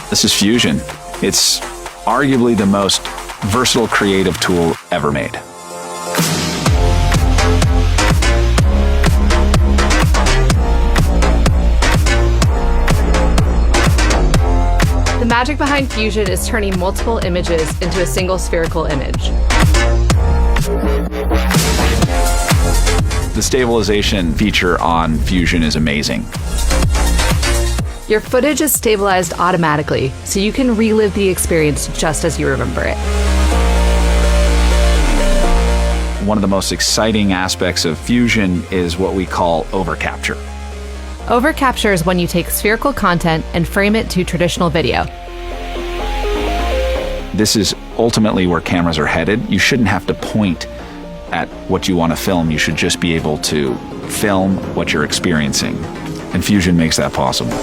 This is Fusion. It's arguably the most versatile creative tool ever made. The magic behind Fusion is turning multiple images into a single spherical image. The stabilization feature on Fusion is amazing. Your footage is stabilized automatically, so you can relive the experience just as you remember it. One of the most exciting aspects of Fusion is what we call overcapture. Overcapture is when you take spherical content and frame it to traditional video. This is ultimately where cameras are headed. You shouldn't have to point at what you want to film. You should just be able to film what you're experiencing. And Fusion makes that possible.